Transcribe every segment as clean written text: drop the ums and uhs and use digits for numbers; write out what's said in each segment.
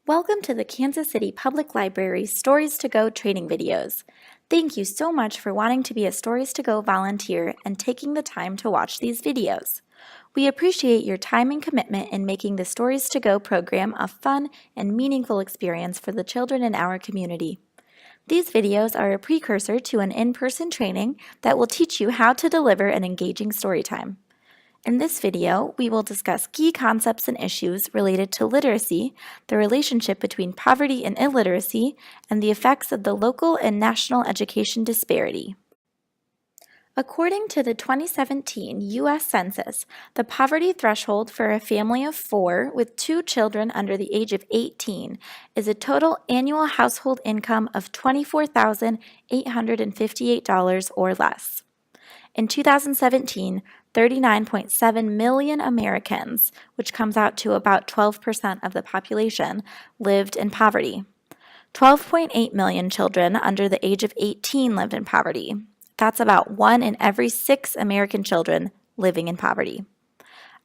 Welcome to the Kansas City Public Library Stories to Go training videos. Thank you so much for wanting to be a Stories to Go volunteer and taking the time to watch these videos. We appreciate your time and commitment in making the Stories to Go program a fun and meaningful experience for the children in our community. These videos are a precursor to an in-person training that will teach you how to deliver an engaging story time. In this video, we will discuss key concepts and issues related to literacy, the relationship between poverty and illiteracy, and the effects of the local and national education disparity. According to the 2017 U.S. Census, the poverty threshold for a family of 4 with 2 children under the age of 18 is a total annual household income of $24,858 or less. In 2017, 39.7 million Americans, which comes out to about 12% of the population, lived in poverty. 12.8 million children under the age of 18 lived in poverty. That's about 1 in every 6 American children living in poverty.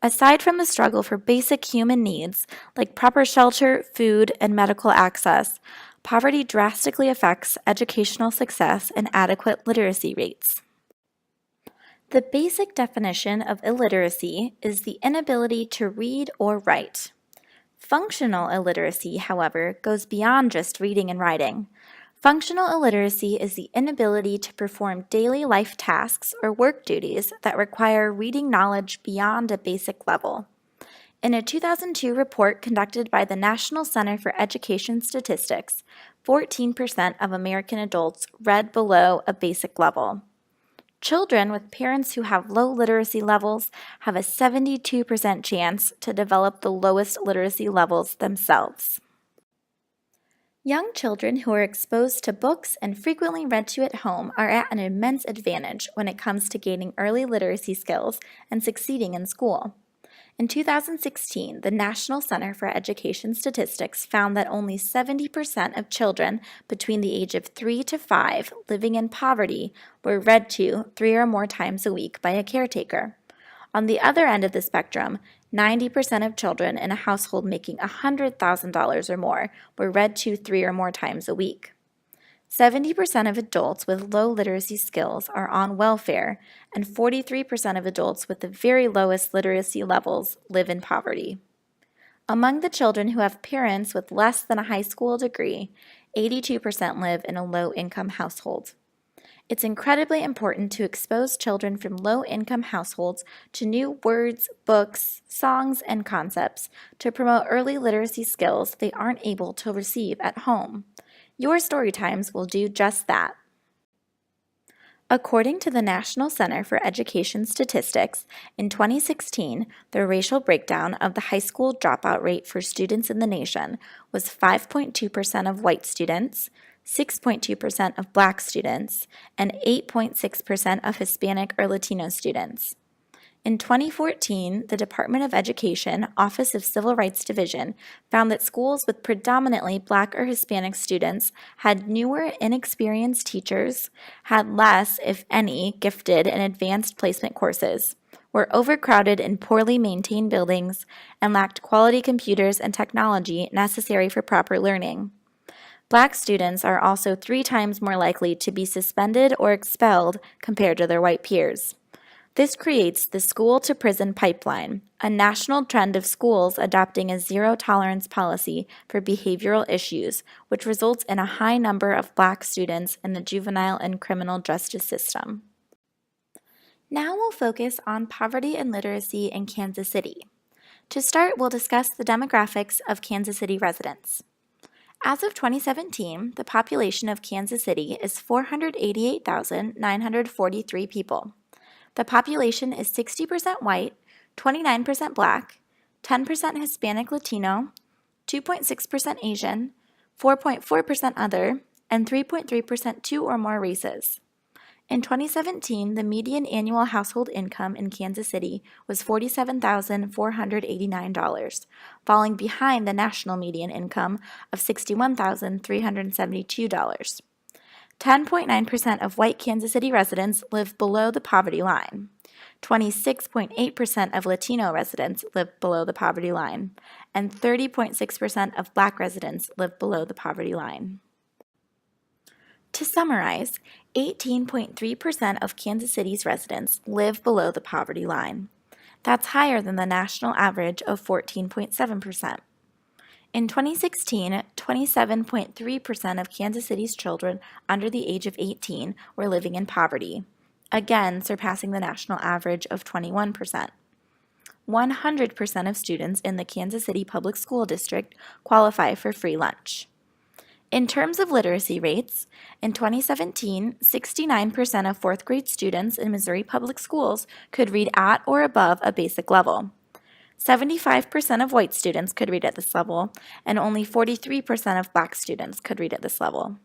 Aside from the struggle for basic human needs like proper shelter, food, and medical access, poverty drastically affects educational success and adequate literacy rates. The basic definition of illiteracy is the inability to read or write. Functional illiteracy, however, goes beyond just reading and writing. Functional illiteracy is the inability to perform daily life tasks or work duties that require reading knowledge beyond a basic level. In a 2002 report conducted by the National Center for Education Statistics, 14% of American adults read below a basic level. Children with parents who have low literacy levels have a 72% chance to develop the lowest literacy levels themselves. Young children who are exposed to books and frequently read to at home are at an immense advantage when it comes to gaining early literacy skills and succeeding in school. In 2016, the National Center for Education Statistics found that only 70% of children between the age of 3 to 5 living in poverty were read to 3 or more times a week by a caretaker. On the other end of the spectrum, 90% of children in a household making $100,000 or more were read to 3 or more times a week. 70% of adults with low literacy skills are on welfare, and 43% of adults with the very lowest literacy levels live in poverty. Among the children who have parents with less than a high school degree, 82% live in a low-income household. It's incredibly important to expose children from low-income households to new words, books, songs, and concepts to promote early literacy skills they aren't able to receive at home. Your story times will do just that. According to the National Center for Education Statistics, in 2016, the racial breakdown of the high school dropout rate for students in the nation was 5.2% of white students, 6.2% of Black students, and 8.6% of Hispanic or Latino students. In 2014, the Department of Education, Office of Civil Rights Division, found that schools with predominantly Black or Hispanic students had newer, inexperienced teachers, had less, if any, gifted and advanced placement courses, were overcrowded in poorly maintained buildings, and lacked quality computers and technology necessary for proper learning. Black students are also 3 times more likely to be suspended or expelled compared to their white peers. This creates the school-to-prison pipeline, a national trend of schools adopting a zero-tolerance policy for behavioral issues, which results in a high number of Black students in the juvenile and criminal justice system. Now we'll focus on poverty and literacy in Kansas City. To start, we'll discuss the demographics of Kansas City residents. As of 2017, the population of Kansas City is 488,943 people. The population is 60% white, 29% Black, 10% Hispanic Latino, 2.6% Asian, 4.4% other, and 3.3% 2 or more races. In 2017, the median annual household income in Kansas City was $47,489, falling behind the national median income of $61,372. 10.9% of white Kansas City residents live below the poverty line. 26.8% of Latino residents live below the poverty line, and 30.6% of Black residents live below the poverty line. To summarize, 18.3% of Kansas City's residents live below the poverty line. That's higher than the national average of 14.7%. In 2016, 27.3% of Kansas City's children under the age of 18 were living in poverty, again surpassing the national average of 21%. 100% of students in the Kansas City Public School District qualify for free lunch. In terms of literacy rates, in 2017, 69% of fourth grade students in Missouri public schools could read at or above a basic level. 75% of white students could read at this level, and only 43% of Black students could read at this level.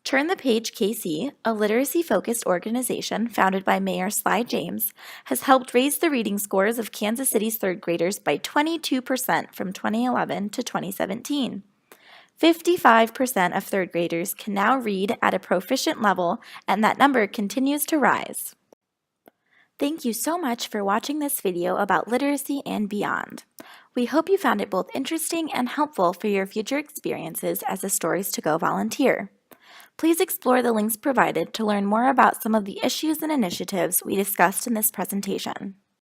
Turn the Page KC, a literacy-focused organization founded by Mayor Sly James, has helped raise the reading scores of Kansas City's third graders by 22% from 2011 to 2017. 55% of third graders can now read at a proficient level, and that number continues to rise. Thank you so much for watching this video about literacy and beyond. We hope you found it both interesting and helpful for your future experiences as a Stories to Go volunteer. Please explore the links provided to learn more about some of the issues and initiatives we discussed in this presentation.